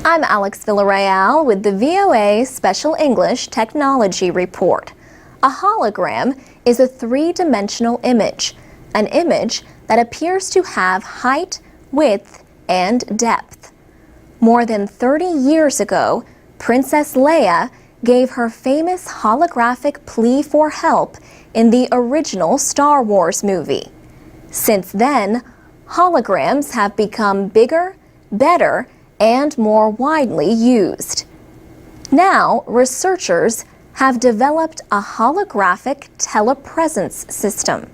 I'm Alex Villarreal with the VOA Special English Technology Report. A hologram is a three-dimensional image, an image that appears to have height, width, and depth. More than 30 years ago, Princess Leia gave her famous holographic plea for help in the original Star Wars movie. Since then, holograms have become bigger, better, and more widely used. Now, researchers have developed a holographic telepresence system.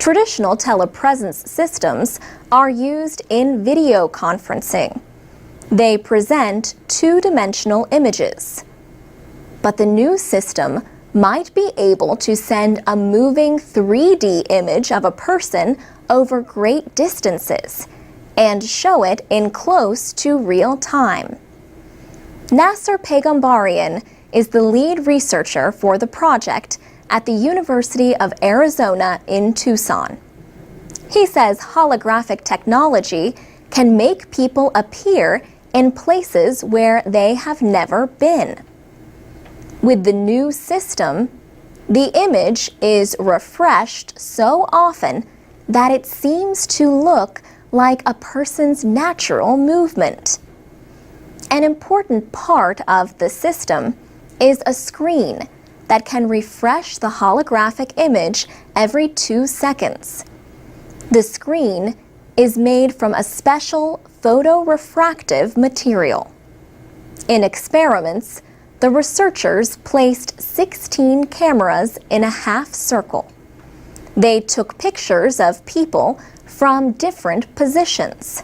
Traditional telepresence systems are used in video conferencing. They present two-dimensional images. But the new system might be able to send a moving 3D image of a person over great distances and show it in close to real time. Nasser Pegambarian is the lead researcher for the project at the University of Arizona in Tucson. He says holographic technology can make people appear in places where they have never been. With the new system, the image is refreshed so often that it seems to look like a person's natural movement. An important part of the system is a screen that can refresh the holographic image every 2 seconds. The screen is made from a special photorefractive material. In experiments, the researchers placed 16 cameras in a half circle. They took pictures of people from different positions.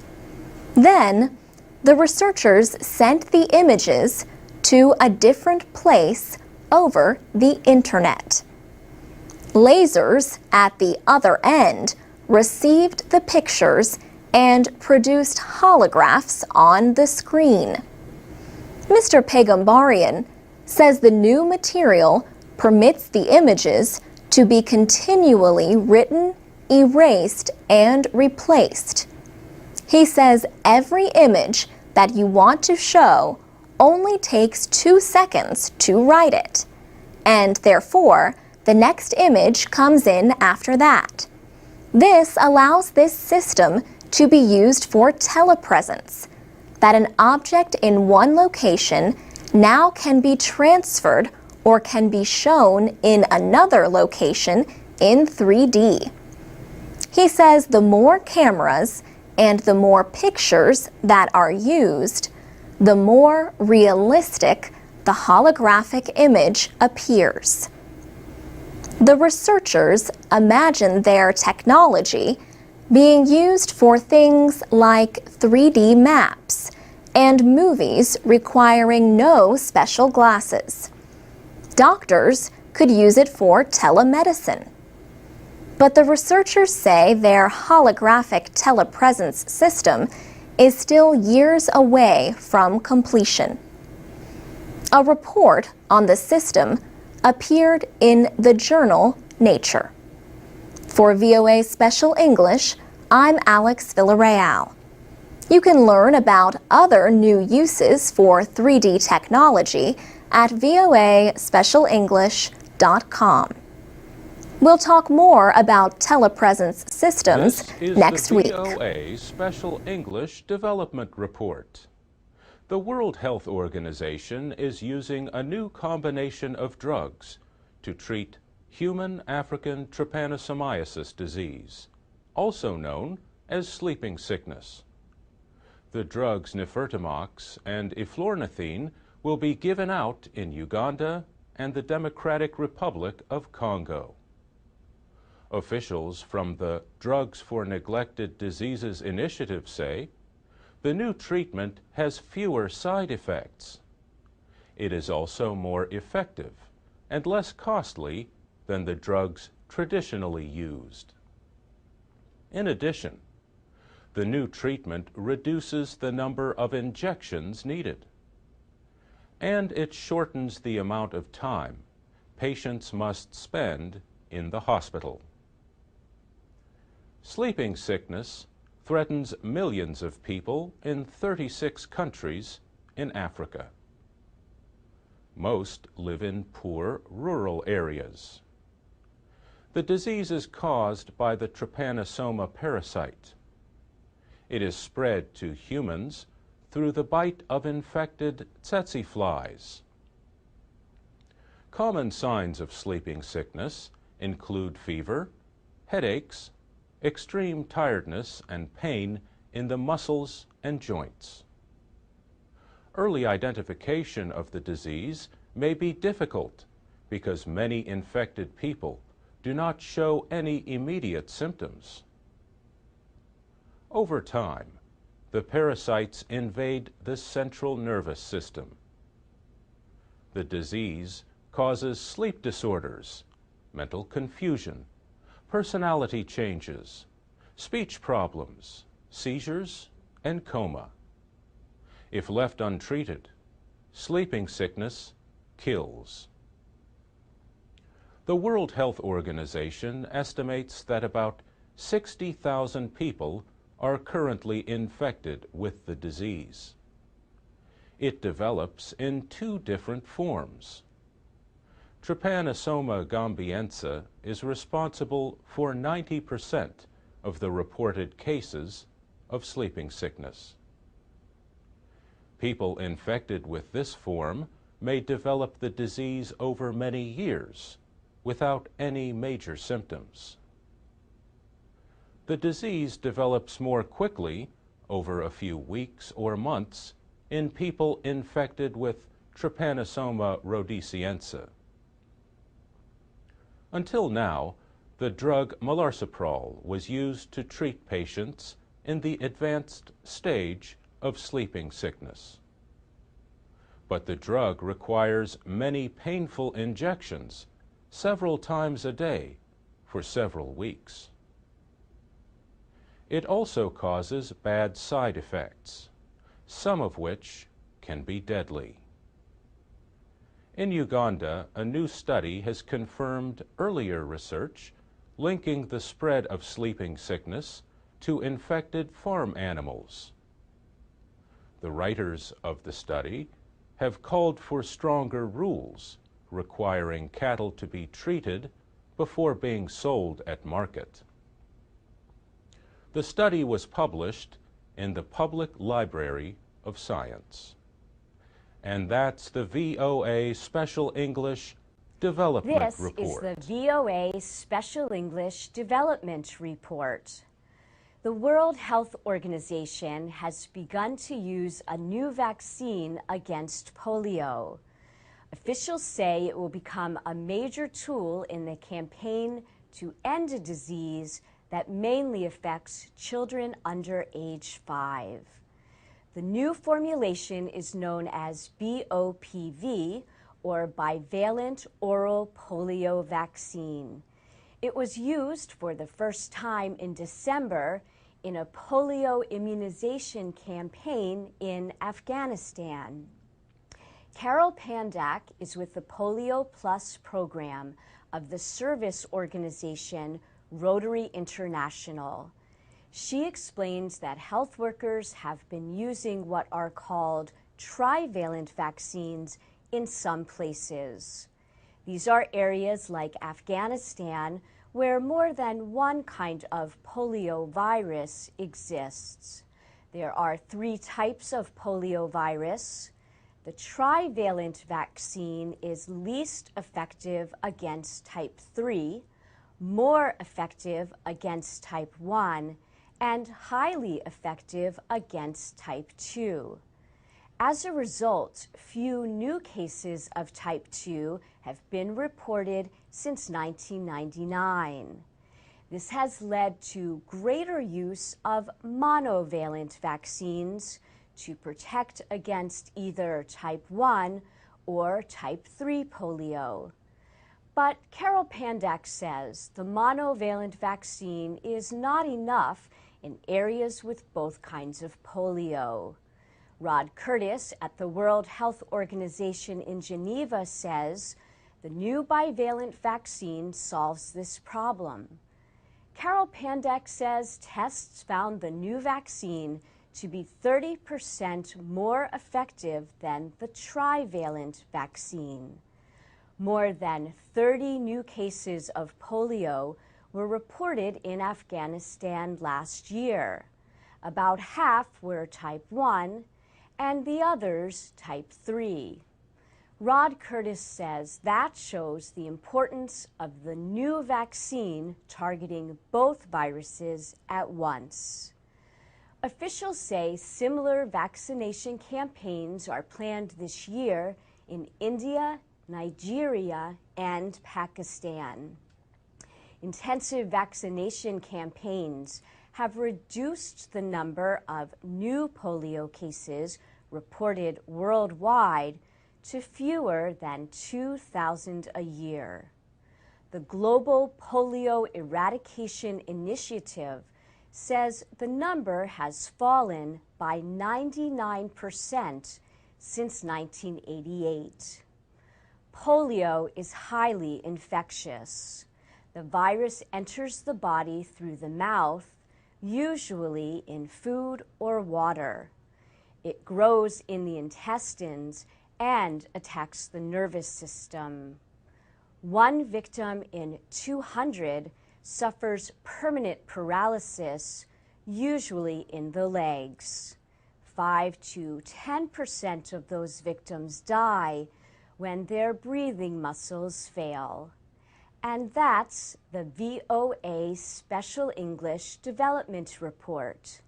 Then, the researchers sent the images to a different place over the internet. Lasers at the other end received the pictures and produced holographs on the screen. Mr. Pegambarian says the new material permits the images to be continually written, erased, and replaced. He says every image that you want to show only takes 2 seconds to write it, and therefore the next image comes in after that. This allows this system to be used for telepresence, that an object in one location now can be transferred or can be shown in another location in 3D. He says the more cameras and the more pictures that are used, the more realistic the holographic image appears. The researchers imagine their technology being used for things like 3D maps and movies requiring no special glasses. Doctors could use it for telemedicine. But the researchers say their holographic telepresence system is still years away from completion. A report on the system appeared in the journal Nature. For VOA Special English, I'm Alex Villarreal. You can learn about other new uses for 3D technology at voaspecialenglish.com. We'll talk more about telepresence systems next week. This is the VOA Special English Development Report. The World Health Organization is using a new combination of drugs to treat human African trypanosomiasis disease, also known as sleeping sickness. The drugs nifurtimox and eflornithine will be given out in Uganda and the Democratic Republic of Congo. Officials from the Drugs for Neglected Diseases Initiative say the new treatment has fewer side effects. It is also more effective and less costly than the drugs traditionally used. In addition, the new treatment reduces the number of injections needed, and it shortens the amount of time patients must spend in the hospital. Sleeping sickness threatens millions of people in 36 countries in Africa. Most live in poor rural areas. The disease is caused by the trypanosoma parasite. It is spread to humans through the bite of infected tsetse flies. Common signs of sleeping sickness include fever, headaches, extreme tiredness and pain in the muscles and joints. Early identification of the disease may be difficult because many infected people do not show any immediate symptoms. Over time, the parasites invade the central nervous system. The disease causes sleep disorders, mental confusion, personality changes, speech problems, seizures, and coma. If left untreated, sleeping sickness kills. The World Health Organization estimates that about 60,000 people are currently infected with the disease. It develops in two different forms. Trypanosoma gambiense is responsible for 90% of the reported cases of sleeping sickness. People infected with this form may develop the disease over many years without any major symptoms. The disease develops more quickly over a few weeks or months in people infected with Trypanosoma rhodesiense. Until now, the drug melarsoprol was used to treat patients in the advanced stage of sleeping sickness. But the drug requires many painful injections several times a day for several weeks. It also causes bad side effects, some of which can be deadly. In Uganda, a new study has confirmed earlier research linking the spread of sleeping sickness to infected farm animals. The writers of the study have called for stronger rules requiring cattle to be treated before being sold at market. The study was published in the Public Library of Science. And that's the VOA Special English Development Report. This is the VOA Special English Development Report. The World Health Organization has begun to use a new vaccine against polio. Officials say it will become a major tool in the campaign to end a disease that mainly affects children under age 5. The new formulation is known as BOPV, or bivalent oral polio vaccine. It was used for the first time in December in a polio immunization campaign in Afghanistan. Carol Pandak is with the Polio Plus program of the service organization Rotary International. She explains that health workers have been using what are called trivalent vaccines in some places. These are areas like Afghanistan where more than one kind of polio virus exists. There are 3 types of polio virus. The trivalent vaccine is least effective against type 3, more effective against type 1, and highly effective against type 2. As a result, few new cases of type 2 have been reported since 1999. This has led to greater use of monovalent vaccines to protect against either type 1 or type 3 polio. But Carol Pandak says the monovalent vaccine is not enough in areas with both kinds of polio. Rod Curtis at the World Health Organization in Geneva says the new bivalent vaccine solves this problem. Carol Pandak says tests found the new vaccine to be 30% more effective than the trivalent vaccine. More than 30 new cases of polio were reported in Afghanistan last year. About half were type 1 and the others type 3. Rod Curtis says that shows the importance of the new vaccine targeting both viruses at once. Officials say similar vaccination campaigns are planned this year in India, Nigeria, and Pakistan. Intensive vaccination campaigns have reduced the number of new polio cases reported worldwide to fewer than 2,000 a year. The Global Polio Eradication Initiative says the number has fallen by 99% since 1988. Polio is highly infectious. The virus enters the body through the mouth, usually in food or water. It grows in the intestines and attacks the nervous system. One victim in 200 suffers permanent paralysis, usually in the legs. 5 to 10% of those victims die when their breathing muscles fail. And that's the VOA Special English Development Report.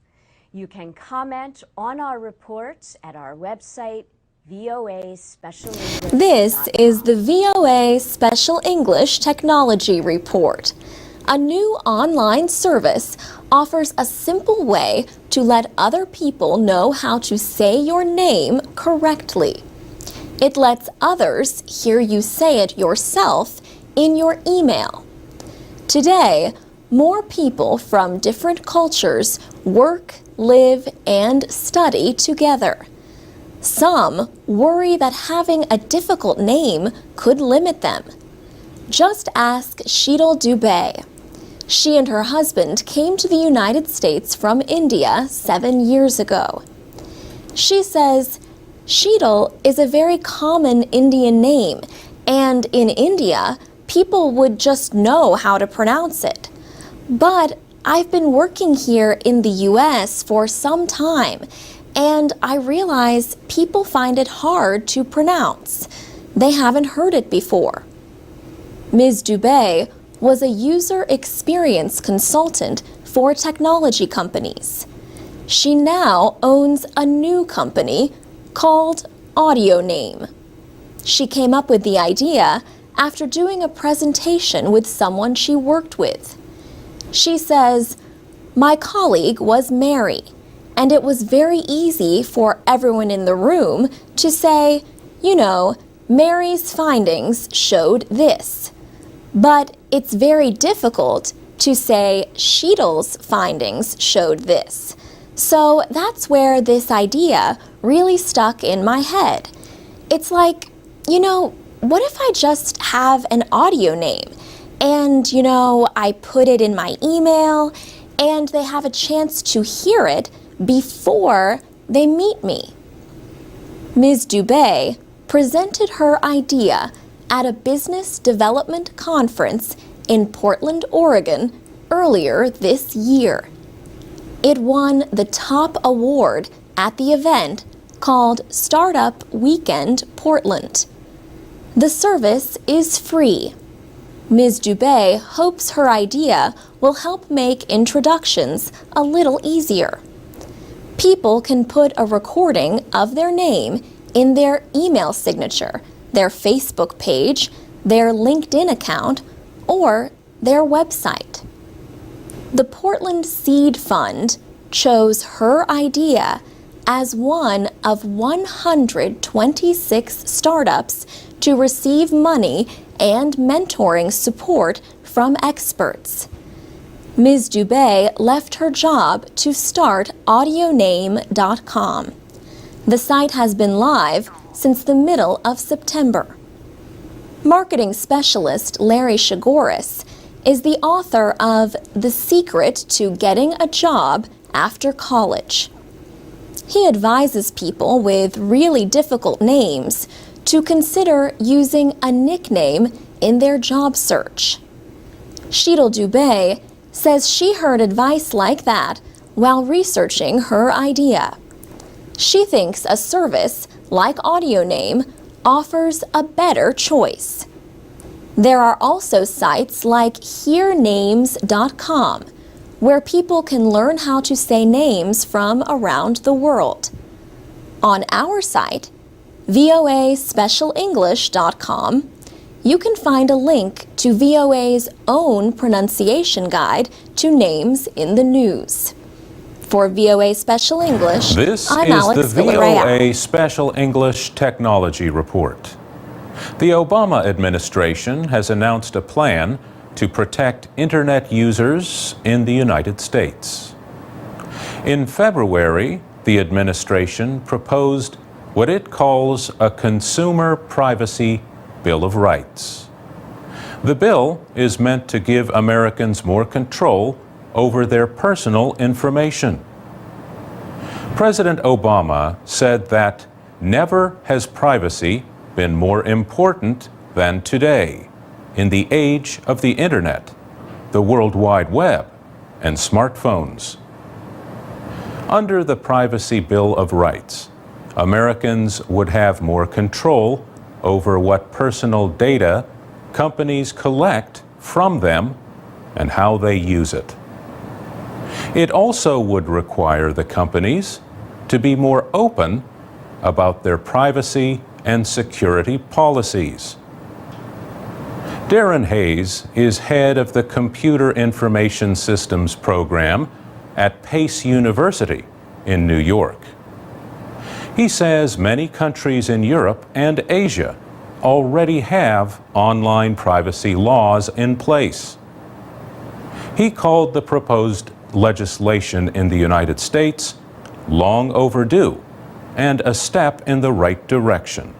You can comment on our reports at our website, VOA Special English. This is the VOA Special English Technology Report. A new online service offers a simple way to let other people know how to say your name correctly. It lets others hear you say it yourself in your email. Today, more people from different cultures work, live, and study together. Some worry that having a difficult name could limit them. Just ask Sheetal Dubey. She and her husband came to the United States from India 7 years ago. She says, Sheetal is a very common Indian name, and in India, people would just know how to pronounce it. But I've been working here in the US for some time, and I realize people find it hard to pronounce. They haven't heard it before. Ms. Dubey was a user experience consultant for technology companies. She now owns a new company called AudioName. She came up with the idea after doing a presentation with someone she worked with. She says, "My colleague was Mary, and it was very easy for everyone in the room to say, you know, Mary's findings showed this. But it's very difficult to say Sheetal's findings showed this. So that's where this idea really stuck in my head. It's like, you know, what if I just have an audio name and, you know, I put it in my email and they have a chance to hear it before they meet me?" Ms. Dubey presented her idea at a business development conference in Portland, Oregon earlier this year. It won the top award at the event called Startup Weekend Portland. The service is free. Ms. Dubey hopes her idea will help make introductions a little easier. People can put a recording of their name in their email signature, their Facebook page, their LinkedIn account, or their website. The Portland Seed Fund chose her idea as one of 126 startups to receive money and mentoring support from experts. Ms. Dubey left her job to start AudioName.com. The site has been live since the middle of September. Marketing specialist Larry Shigoris is the author of The Secret to Getting a Job After College. He advises people with really difficult names to consider using a nickname in their job search. Sheetal Dubé says she heard advice like that while researching her idea. She thinks a service like AudioName offers a better choice. There are also sites like hearnames.com, where people can learn how to say names from around the world. On our site, voaspecialenglish.com, you can find a link to VOA's own pronunciation guide to names in the news. For VOA Special English, This I'm is Alex the Villarreal. VOA Special English Technology Report. The Obama administration has announced a plan to protect Internet users in the United States. In February, the administration proposed what it calls a Consumer Privacy Bill of Rights. The bill is meant to give Americans more control over their personal information. President Obama said that never has privacy been more important than today in the age of the Internet, the World Wide Web, and smartphones. Under the Privacy Bill of Rights, Americans would have more control over what personal data companies collect from them and how they use it. It also would require the companies to be more open about their privacy and security policies. Darren Hayes is head of the Computer Information Systems program at Pace University in New York. He says many countries in Europe and Asia already have online privacy laws in place. He called the proposed legislation in the United States long overdue and a step in the right direction.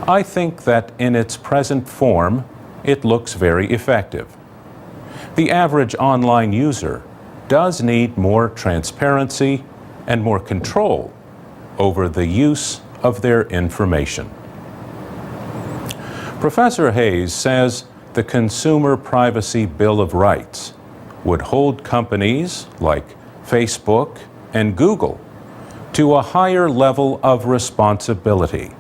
I think that in its present form, it looks very effective. The average online user does need more transparency and more control over the use of their information. Professor Hayes says the Consumer Privacy Bill of Rights would hold companies like Facebook and Google to a higher level of responsibility.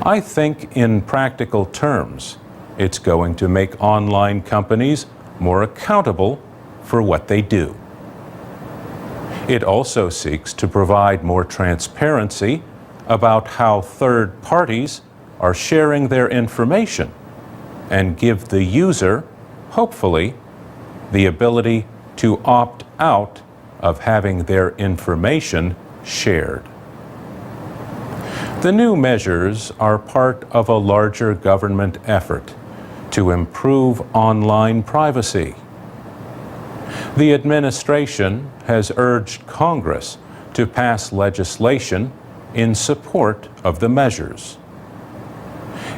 I think in practical terms, it's going to make online companies more accountable for what they do. It also seeks to provide more transparency about how third parties are sharing their information and give the user, hopefully, the ability to opt out of having their information shared. The new measures are part of a larger government effort to improve online privacy. The administration has urged Congress to pass legislation in support of the measures.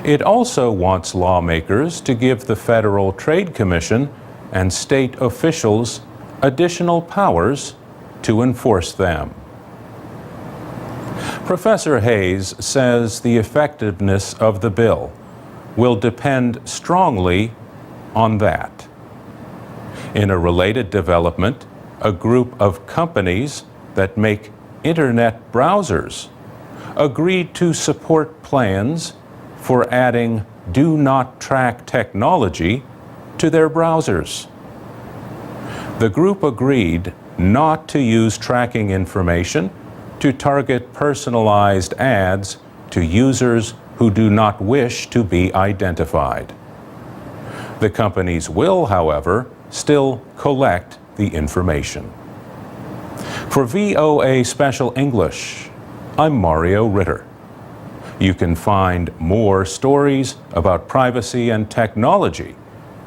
It also wants lawmakers to give the Federal Trade Commission and state officials additional powers to enforce them. Professor Hayes says the effectiveness of the bill will depend strongly on that. In a related development, a group of companies that make internet browsers agreed to support plans for adding do not track technology to their browsers. The group agreed not to use tracking information to target personalized ads to users who do not wish to be identified. The companies will, however, still collect the information. For VOA Special English, I'm Mario Ritter. You can find more stories about privacy and technology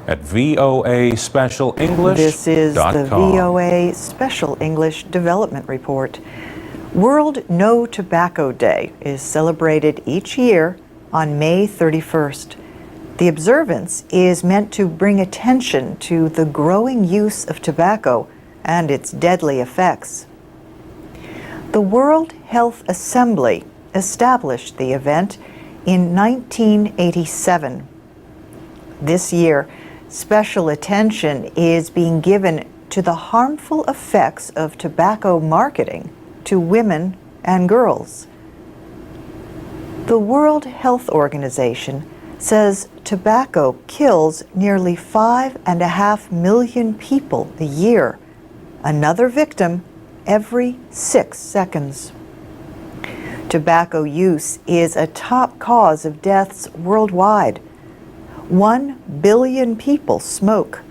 at voaspecialenglish.com. This is the VOA Special English Development Report. World No Tobacco Day is celebrated each year on May 31st. The observance is meant to bring attention to the growing use of tobacco and its deadly effects. The World Health Assembly established the event in 1987. This year, special attention is being given to the harmful effects of tobacco marketing to women and girls. The World Health Organization says tobacco kills nearly 5.5 million people a year, another victim every 6 seconds. Tobacco use is a top cause of deaths worldwide. 1 billion people smoke.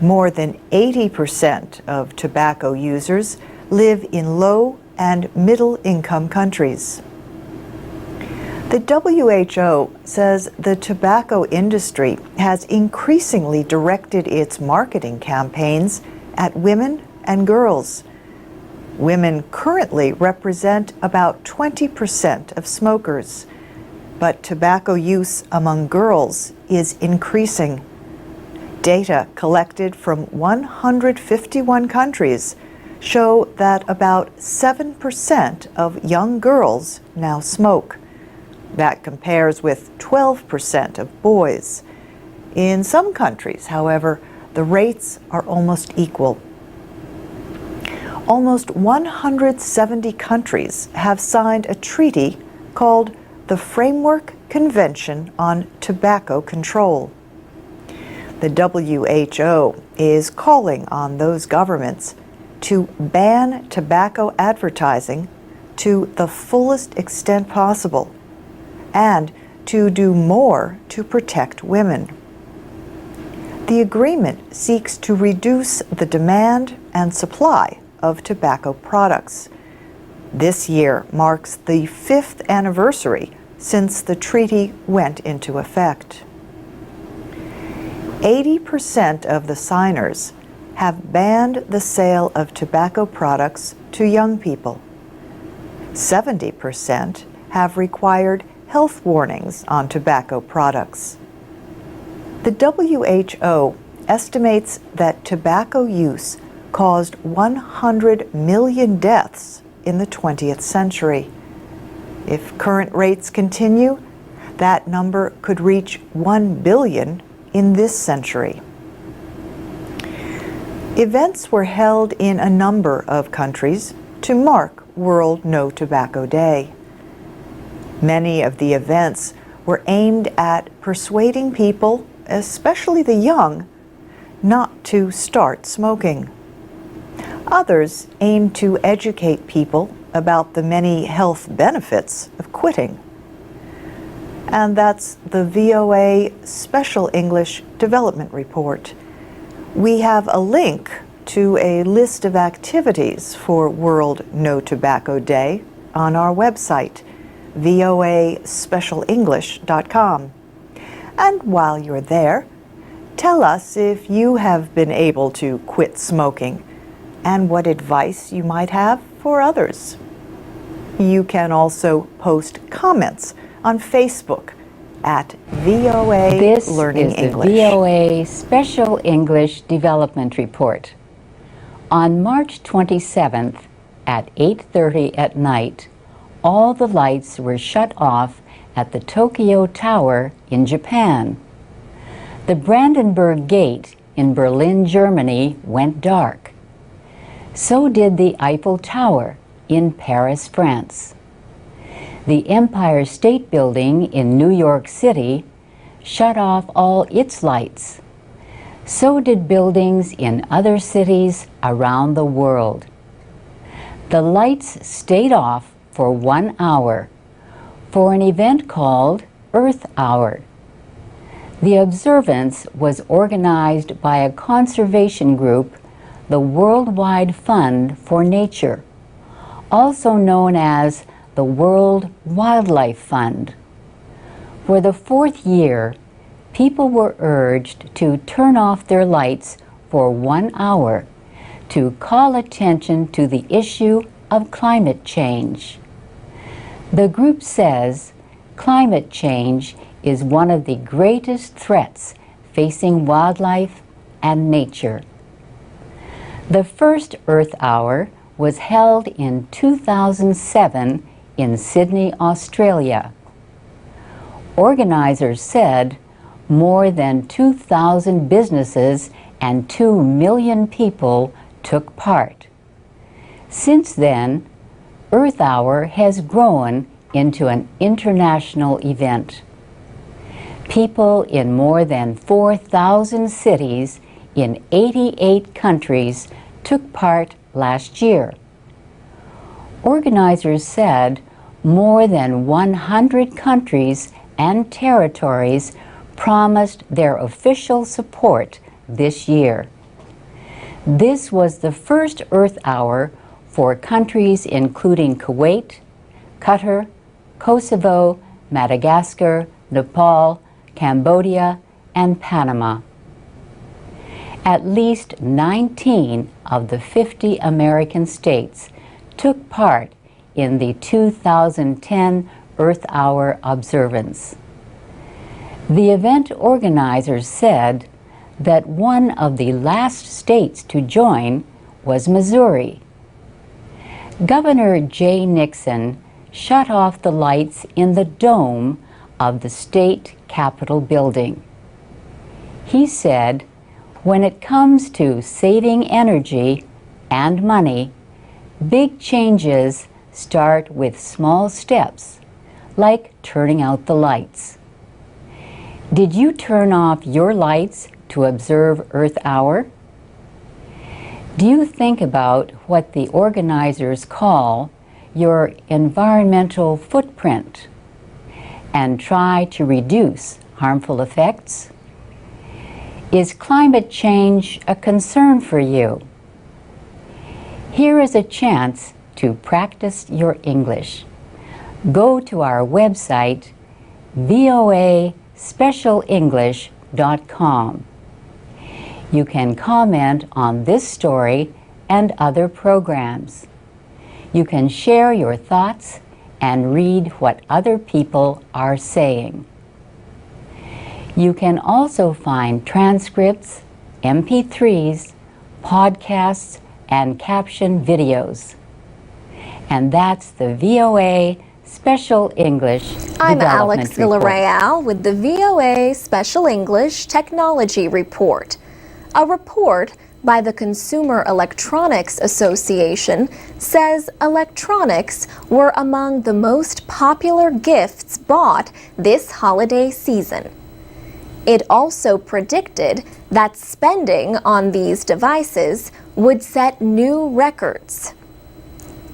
More than 80% of tobacco users live in low and middle income countries. The WHO says the tobacco industry has increasingly directed its marketing campaigns at women and girls. Women currently represent about 20% of smokers, but tobacco use among girls is increasing. Data collected from 151 countries show that about 7% of young girls now smoke. That compares with 12% of boys. In some countries, however, the rates are almost equal. Almost 170 countries have signed a treaty called the Framework Convention on Tobacco Control. The WHO is calling on those governments to ban tobacco advertising to the fullest extent possible and to do more to protect women. The agreement seeks to reduce the demand and supply of tobacco products. This year marks the 5th anniversary since the treaty went into effect. 80% of the signers have banned the sale of tobacco products to young people. 70% have required health warnings on tobacco products. The WHO estimates that tobacco use caused 100 million deaths in the 20th century. If current rates continue, that number could reach 1 billion in this century. Events were held in a number of countries to mark World No Tobacco Day. Many of the events were aimed at persuading people, especially the young, not to start smoking. Others aimed to educate people about the many health benefits of quitting. And that's the VOA Special English Development Report. We have a link to a list of activities for World No Tobacco Day on our website, voaspecialenglish.com. And while you're there, tell us if you have been able to quit smoking and what advice you might have for others. You can also post comments on Facebook at VOA This Learning is English. the VOA Special English Development Report. On March 27th at 8:30 at night, all the lights were shut off at the Tokyo Tower in Japan. The Brandenburg Gate in Berlin, Germany went dark. So did the Eiffel Tower in Paris, France. The Empire State Building in New York City shut off all its lights. So did buildings in other cities around the world. The lights stayed off for 1 hour for an event called Earth Hour. The observance was organized by a conservation group, the Worldwide Fund for Nature, also known as the World Wildlife Fund. For the 4th year, people were urged to turn off their lights for 1 hour to call attention to the issue of climate change. The group says climate change is one of the greatest threats facing wildlife and nature. The first Earth Hour was held in 2007 in Sydney, Australia. Organizers said more than 2,000 businesses and 2 million people took part. Since then, Earth Hour has grown into an international event. People in more than 4,000 cities in 88 countries took part last year. Organizers said more than 100 countries and territories promised their official support this year. This was the first Earth Hour for countries including Kuwait, Qatar, Kosovo, Madagascar, Nepal, Cambodia, and Panama. At least 19 of the 50 American states took part in the 2010 Earth Hour observance. The event organizers said that one of the last states to join was Missouri. Governor Jay Nixon shut off the lights in the dome of the state capitol building. He said, when it comes to saving energy and money, big changes start with small steps, like turning out the lights. Did you turn off your lights to observe Earth Hour? Do you think about what the organizers call your environmental footprint and try to reduce harmful effects? Is climate change a concern for you? Here is a chance to practice your English. Go to our website, voaspecialenglish.com. You can comment on this story and other programs. You can share your thoughts and read what other people are saying. You can also find transcripts, MP3s, podcasts, and caption videos. And that's the VOA Special English I'm Development Alex Report. Villarreal with the VOA Special English Technology Report. A report by the Consumer Electronics Association says electronics were among the most popular gifts bought this holiday season. It also predicted that spending on these devices would set new records.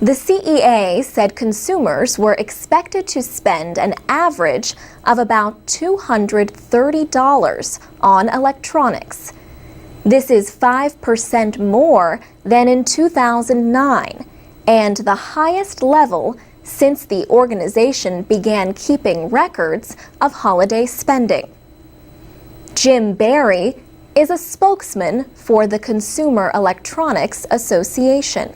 The CEA said consumers were expected to spend an average of about $230 on electronics. This is 5% more than in 2009 and the highest level since the organization began keeping records of holiday spending. Jim Barry is a spokesman for the Consumer Electronics Association.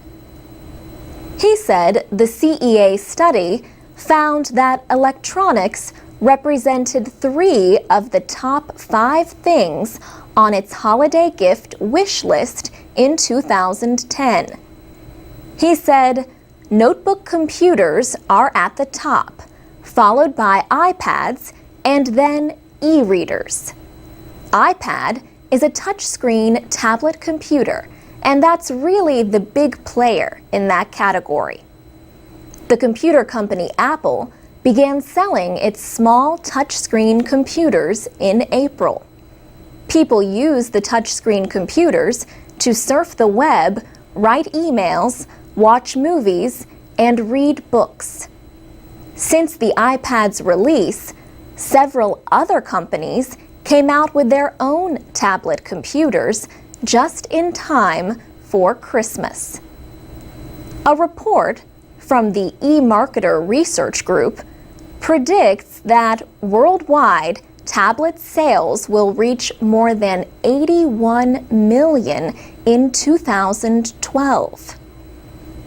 He said the CEA study found that electronics represented 3 of the top 5 things on its holiday gift wish list in 2010. He said notebook computers are at the top, followed by iPads and then e-readers. iPad is a touchscreen tablet computer, and that's really the big player in that category. The computer company Apple began selling its small touchscreen computers in April. People use the touchscreen computers to surf the web, write emails, watch movies, and read books. Since the iPad's release, several other companies came out with their own tablet computers just in time for Christmas. A report from the eMarketer Research Group predicts that worldwide tablet sales will reach more than 81 million in 2012.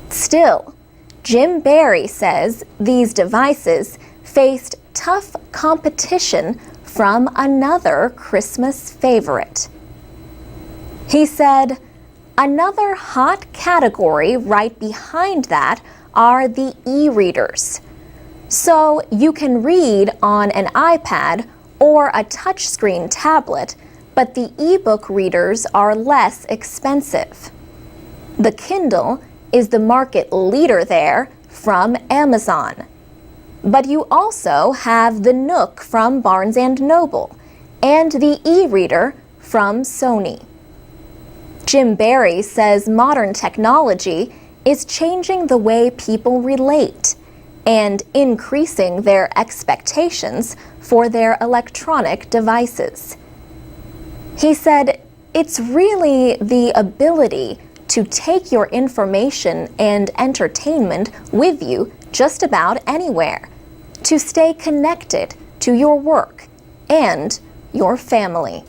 Still, Jim Barry says these devices faced tough competition from another Christmas favorite. He said, Another hot category right behind that are the e-readers. So you can read on an iPad or a touchscreen tablet, but the e-book readers are less expensive. The Kindle is the market leader there from Amazon. But you also have the Nook from Barnes & Noble and the e-reader from Sony. Jim Barry says modern technology is changing the way people relate and increasing their expectations for their electronic devices. He said, it's really the ability to take your information and entertainment with you just about anywhere, to stay connected to your work and your family.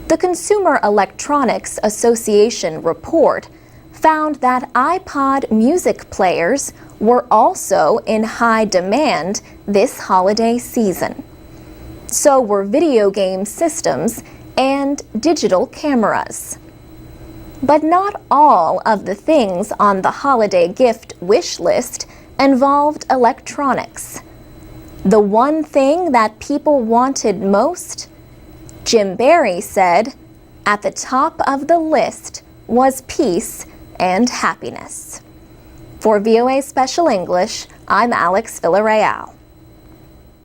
The Consumer Electronics Association report found that iPod music players were also in high demand this holiday season. So were video game systems and digital cameras. But not all of the things on the holiday gift wish list involved electronics. The one thing that people wanted most, Jim Barry said, at the top of the list was peace and happiness. For VOA Special English, I'm Alex Villarreal.